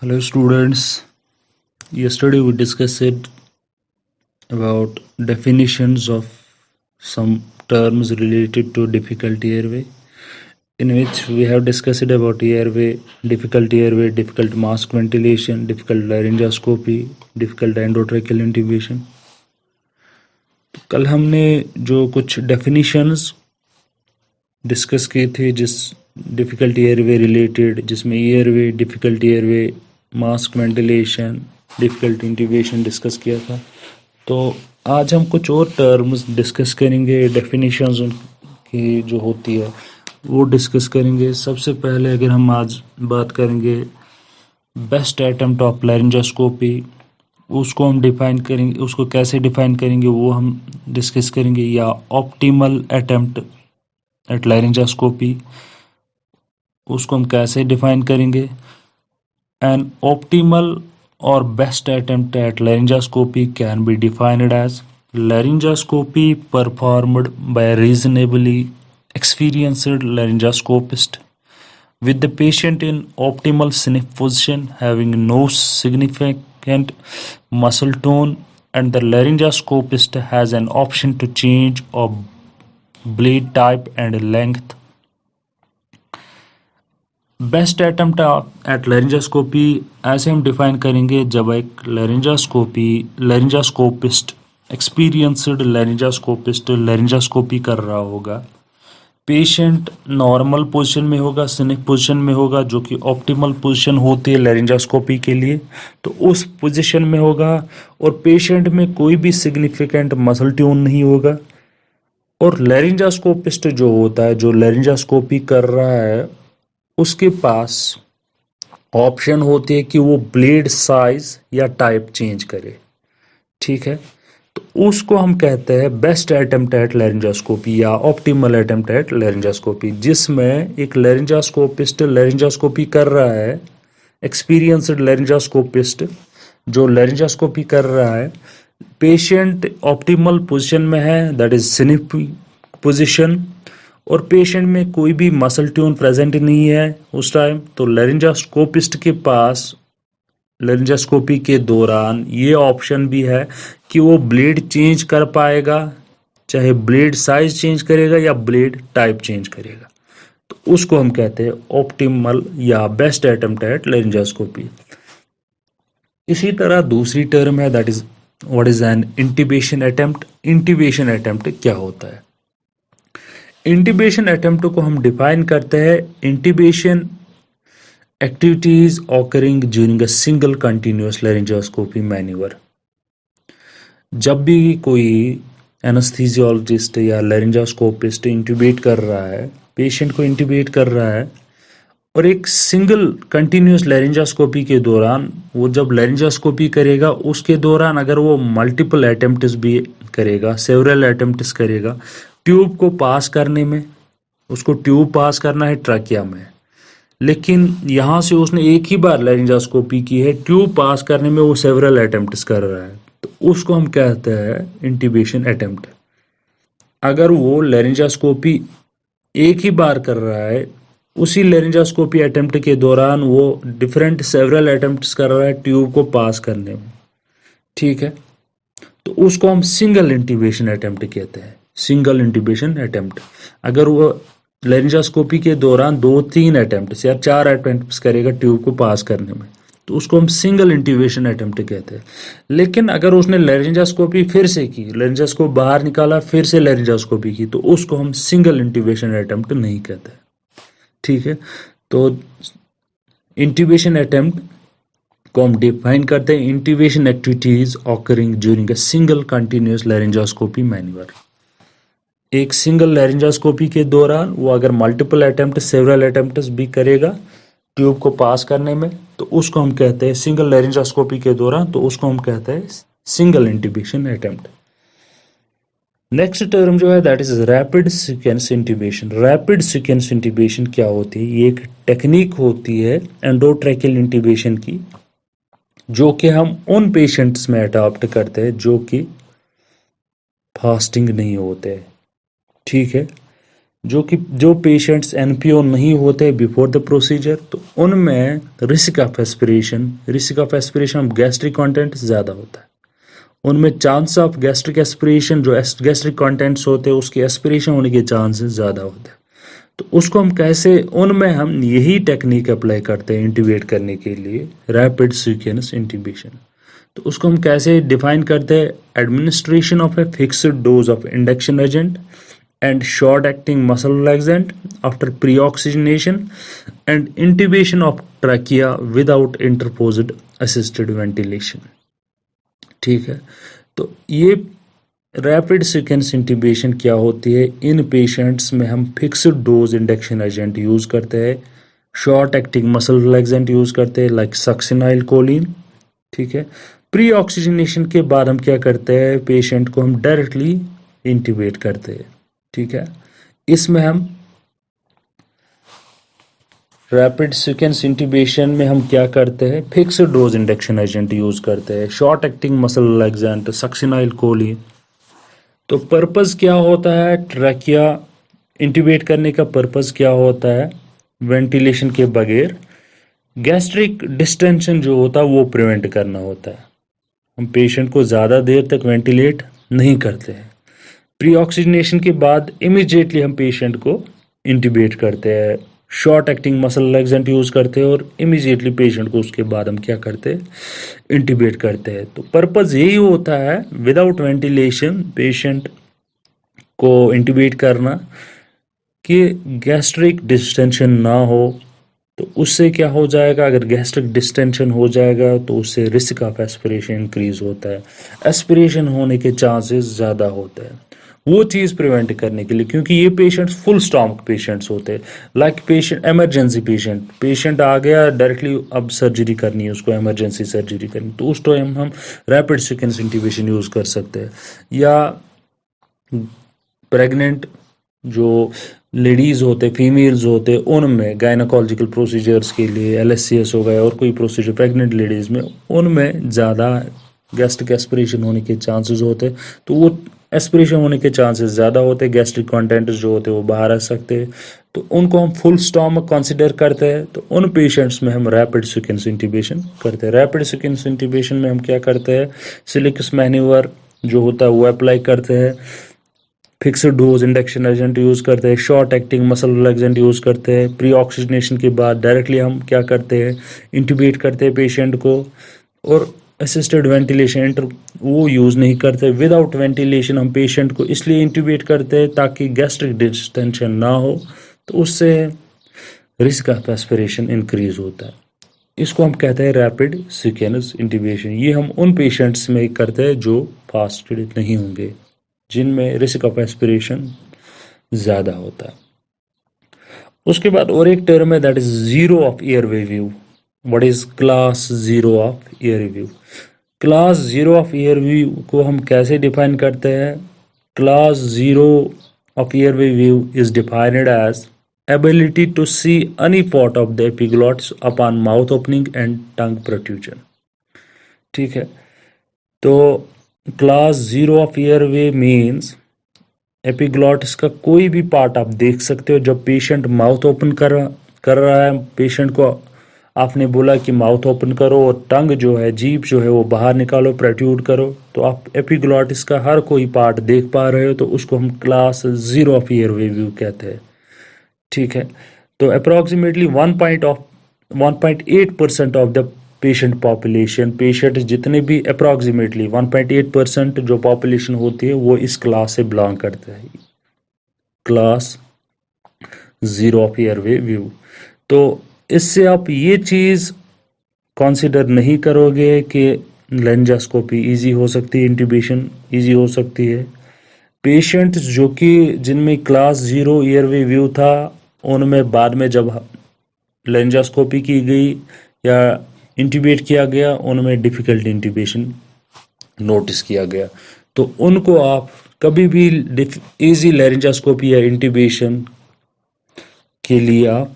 Hello students, yesterday we discussed about definitions of some terms related to difficult airway, in which we have discussed about airway, difficult mask ventilation, difficult laryngoscopy, difficult endotracheal intubation. तो कल हमने जो कुछ definitions discuss किए थे जिस difficult airway related, जिसमें airway, difficult airway, mask ventilation, difficult intubation discuss किया था। तो आज हम कुछ और टर्म्स डिस्कस करेंगे, डेफिनेशंस उनकी जो होती है वो डिस्कस करेंगे। सबसे पहले अगर हम आज बात करेंगे बेस्ट अटेम्प्ट ऑफ लैरिंजोस्कोपी, उसको हम डिफाइन करेंगे, उसको कैसे डिफाइन करेंगे वो हम डिस्कस करेंगे। या ऑप्टिमल अटेम्प्ट एट लैरिंजोस्कोपी, उसको हम कैसे डिफाइन करेंगे। An optimal or best attempt at laryngoscopy can be defined as laryngoscopy performed by a reasonably experienced laryngoscopist with the patient in optimal sniff position, having no significant muscle tone, and the laryngoscopist has an option to change of blade type and length. Best attempt at laryngoscopy ऐसे हम define करेंगे जब एक लैरिंजोस्कोपिस्ट experienced लैरिंजोस्कोपी कर रहा होगा, patient normal position में होगा, स्निफ पोजीशन में होगा, जो कि ऑप्टिमल पोजीशन होती है लैरिंजोस्कोपी के लिए, तो उस पोजीशन में होगा और पेशेंट में कोई भी सिग्निफिकेंट मसल ट्यून नहीं होगा। और लैरिंजोस्कोपिस्ट जो होता है, जो लैरिंजोस्कोपी कर रहा है, उसके पास ऑप्शन होती है कि वो ब्लेड साइज या टाइप चेंज करे। ठीक है, तो उसको हम कहते हैं बेस्ट अटेम्प्ट एट लैरिंजोस्कोपी या ऑप्टिमल अटेम्प्ट एट लैरिंजोस्कोपी, जिसमें एक लैरिंजोस्कोपिस्ट लैरिंजोस्कोपी कर रहा है, एक्सपीरियंस्ड लैरिंजोस्कोपिस्ट जो लैरिंजोस्कोपी कर रहा है, पेशेंट ऑप्टिमल पोजीशन में है, दैट इज स्निफ पोजीशन, और पेशेंट में कोई भी मसल ट्यून प्रेजेंट नहीं है उस टाइम, तो लैरिंजोस्कोपिस्ट के पास लैरिंजोस्कोपी के दौरान ये ऑप्शन भी है कि वो ब्लेड चेंज कर पाएगा, चाहे ब्लेड साइज चेंज करेगा या ब्लेड टाइप चेंज करेगा। तो उसको हम कहते हैं ऑप्टिमल या बेस्ट अटेम्प्ट एट लैरिंजोस्कोपी। इसी तरह दूसरी टर्म है, that is what is an intubation attempt. Intubation attempt क्या होता है? इंट्यूबेशन अटेम्प्ट को हम डिफाइन करते हैं, intubation activities occurring during a single continuous laryngoscopy manoeuvre. जब भी कोई एनेस्थीसियोलॉजिस्ट या लैरिंजोस्कोपिस्ट इंट्यूबेट कर रहा है, पेशेंट को इंट्यूबेट कर रहा है, और एक सिंगल कंटिन्यूअस लैरिंजोस्कोपी के दौरान वो जब लैरिंजोस्कोपी करेगा, उसके दौरान अगर वो मल्टीपल अटेम्प्ट्स भी करेगा, सेवरल अटेम्प्ट्स करेगा ट्यूब को पास करने में, उसको ट्यूब पास करना है ट्रकिया में, लेकिन यहाँ से उसने एक ही बार लैरिंजोस्कोपी की है, ट्यूब पास करने में वो सेवरल अटेम्प्ट्स कर रहा है, तो उसको हम कहते हैं इंट्यूबेशन अटेम्प्ट। अगर वो लैरिंजोस्कोपी एक ही बार कर रहा है, उसी लैरिंजोस्कोपी अटेम्प्ट के दौरान वो डिफरेंट सेवरल अटेम्प्ट्स कर रहा है ट्यूब को पास करने में, ठीक है, तो उसको हम सिंगल इंट्यूबेशन अटेम्प्ट कहते हैं। सिंगल इंट्यूबेशन अटेम्प्ट अगर वो लैरिंजोस्कोपी के दौरान 2-3 अटेम्प्ट्स या 4 अटेम्प्ट्स करेगा ट्यूब को पास करने में, तो उसको हम सिंगल इंट्यूबेशन अटेम्प्ट कहते हैं। लेकिन अगर उसने लैरिंजोस्कोपी फिर से की, लैरिंजोस्कोप बाहर निकाला, फिर से लैरिंजोस्कोपी की, तो उसको हम सिंगल इंट्यूबेशन अटेम्प्ट नहीं कहते। ठीक है, तो इंट्यूबेशन अटेम्प्ट को हम डिफाइन करते हैं, intubation activities occurring during a single continuous laryngoscopy manoeuvre. एक सिंगल लैरिंजोस्कोपी के दौरान वो अगर मल्टीपल अटेम्प्ट, सेवरल अटेम्प्ट्स भी करेगा ट्यूब को पास करने में, तो उसको हम कहते हैं सिंगल लैरिंजोस्कोपी के दौरान, तो उसको हम कहते हैं single intubation attempt. Next term जो है that is rapid sequence intubation. Rapid sequence intubation क्या होती है? ये एक टेक्निक होती है एंडोट्रैकियल इंट्यूबेशन की, जो कि हम उन पेशेंट्स में अडॉप्ट करते हैं जो कि फास्टिंग नहीं होते, ठीक है, जो पेशेंट्स एनपीओ नहीं होते बिफोर द प्रोसीजर, तो उनमें risk of aspiration gastric content ज़्यादा होता है। उनमें चांस ऑफ गैस्ट्रिक एस्पिरेशन, जो गैस्ट्रिक कंटेंट्स होते हैं उसके एस्पिरेशन होने के चांसेस ज़्यादा होते हैं। तो उसको हम कैसे, उनमें हम यही टेक्निक अप्लाई करते हैं इंटीबेट करने के लिए, रैपिड सीक्वेंस इंटीबेशन। तो उसको हम कैसे डिफाइन करते हैं? Administration of a fixed dose of induction agent and short acting muscle relaxant after pre-oxygenation and intubation of trachea without interposed assisted ventilation। ठीक है, तो ये रैपिड सीक्वेंस इंटीबेशन क्या होती है? इन पेशेंट्स में हम fixed dose induction agent use करते हैं, short acting muscle relaxant use करते हैं लाइक सक्सिनाइल कोलिन। ठीक है, प्री ऑक्सीजनेशन के बाद हम क्या करते हैं? पेशेंट को हम डायरेक्टली इंटीबेट करते हैं। ठीक है, इसमें हम रैपिड सीक्वेंस इंटीबेशन में हम क्या करते हैं? Fixed dose induction agent use करते हैं, short acting muscle relaxant, succinylcholine. तो पर्पस क्या होता है ट्रैकिया इंटीबेट करने का? पर्पस क्या होता है? वेंटिलेशन के बगैर गैस्ट्रिक डिस्टेंशन जो होता है वो प्रिवेंट करना होता है। हम पेशेंट को ज़्यादा देर तक वेंटिलेट नहीं करते हैं। प्री ऑक्सीजनेशन के बाद इमीडिएटली हम पेशेंट को इंटीबेट करते हैं, short acting muscle relaxant use करते हैं और इमीडिएटली पेशेंट को उसके बाद हम क्या करते हैं? इंटीबेट करते हैं। तो पर्पज़ यही होता है विदाउट वेंटिलेशन पेशेंट को इंटीबेट करना कि गैस्ट्रिक डिस्टेंशन ना हो। तो उससे क्या हो जाएगा? अगर गैस्ट्रिक डिस्टेंशन हो जाएगा तो उससे रिस्क ऑफ एस्पिरेशन इंक्रीज होता है, एस्पिरेशन होने के चांसेस ज़्यादा होते हैं। वो चीज़ प्रिवेंट करने के लिए, क्योंकि ये पेशेंट्स फुल स्टॉमक पेशेंट्स होते हैं, लाइक पेशेंट इमरजेंसी पेशेंट आ गया डायरेक्टली, अब सर्जरी करनी है उसको, इमरजेंसी सर्जरी करनी, तो उस टाइम हम रैपिड सीक्वेंस इंटीबेशन यूज़ कर सकते हैं। या प्रेग्नेंट जो लेडीज़ होते, फीमेल्स होते, उनमें गायनाकोलॉजिकल प्रोसीजर्स के लिए एलएससीएस हो गया और कोई प्रोसीजर प्रेग्नेंट लेडीज़ में, उनमें ज़्यादा गैस्ट्रिक एस्पिरेशन होने के चांसेस होते, तो वो एस्पिरेशन होने के चांसेस ज़्यादा होते, गैस्ट्रिक कंटेंट जो होते वो बाहर आ सकते हैं, तो उनको हम फुल स्टॉमक कंसिडर करते हैं। तो उन पेशेंट्स में हम रैपिड सीक्वेंस इंटीबेशन करते हैं। रैपिड सीक्वेंस इंटीबेशन में हम क्या करते हैं? सिलिकस मैन्यूवर जो होता है वो अप्लाई करते हैं, fixed dose induction agent use करते हैं, short acting muscle relaxant use करते हैं। प्री ऑक्सीजनेशन के बाद डायरेक्टली हम क्या करते हैं? इंट्यूबेट करते हैं पेशेंट को, और असिस्टेड वेंटिलेशन वो यूज़ नहीं करते। विदाउट वेंटिलेशन हम पेशेंट को इसलिए इंट्यूबेट करते हैं ताकि गैस्ट्रिक डिस्टेंशन ना हो, तो उससे रिस्क ऑफ एस्पिरेशन इंक्रीज होता है। इसको हम कहते हैं रैपिड सीक्वेंस इंटीबेशन। ये हम उन पेशेंट्स में करते हैं जो फास्टेड नहीं होंगे, जिनमें रिस्क ऑफ एस्पिरेशन ज़्यादा होता है। उसके बाद और एक टर्म है that is zero of airway view. What is class zero of air view? Class zero of air view को हम कैसे डिफाइन करते हैं? Class zero of airway view is defined as ability to see any part of the epiglottis upon mouth opening and tongue protrusion। ठीक है, तो class zero of airway means epiglottis का कोई भी पार्ट आप देख सकते हो। जब पेशेंट माउथ ओपन कर रहा है, पेशेंट को आपने बोला कि माउथ ओपन करो और टंग जो है, जीभ जो है वो बाहर निकालो, प्रोट्रूड करो, तो आप एपिग्लॉटिस का हर कोई पार्ट देख पा रहे हो, तो उसको हम class zero of airway view कहते हैं। ठीक है, तो approximately 1.8% of the patient population, patient जितने भी अप्रॉक्सीमेटली 1.8% जो पॉपुलेशन होती है वो इस क्लास से बिलोंग करते हैं, class zero of airway view. तो इससे आप ये चीज़ कंसीडर नहीं करोगे कि लेंजास्कोपी इजी हो सकती है, इंट्यूबेशन इजी हो सकती है। पेशेंट जो कि जिनमें क्लास जीरो एयरवे व्यू था, उनमें बाद में जब लेंजास्कोपी की गई या इंट्यूबेट किया गया, उनमें डिफ़िकल्ट इंट्यूबेशन नोटिस किया गया। तो उनको आप कभी भी इजी लेंजास्कोपी या इंट्यूबेशन के लिए आप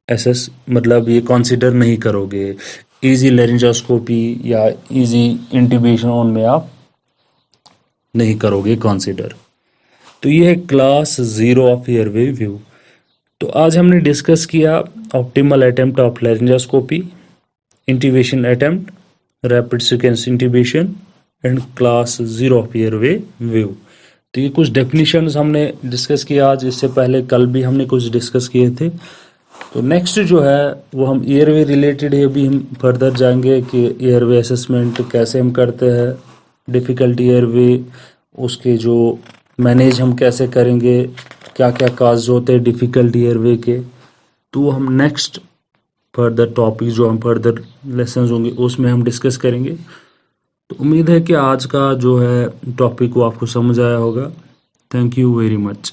एसएस मतलब ये कंसीडर नहीं करोगे। इजी लेंजास्कोपी या इजी इंट्यूबेशन उनमें आप नहीं करोगे कंसीडर। तो ये है क्लास 0 ऑफ एयरवे व्यू। तो आज हमने डिस्कस किया optimal attempt of laryngoscopy, intubation attempt, rapid sequence intubation and class 0 of airway view. तो ये कुछ डेफिनेशंस हमने डिस्कस किया आज, इससे पहले कल भी हमने कुछ डिस्कस किए थे। तो नेक्स्ट जो है वो हम एयरवे रिलेटेड है, भी हम फर्दर जाएंगे कि एयरवे असेसमेंट कैसे हम करते हैं, डिफ़िकल्टी एयरवे, उसके जो मैनेज हम कैसे करेंगे, क्या क्या काज होते हैं डिफ़िकल्टी एयरवे के। तो वो हम नेक्स्ट फर्दर टॉपिक जो हम फर्दर लेसन्स होंगे उसमें हम डिस्कस करेंगे। तो उम्मीद है कि आज का जो है टॉपिक वो आपको समझ आया होगा। Thank you very much.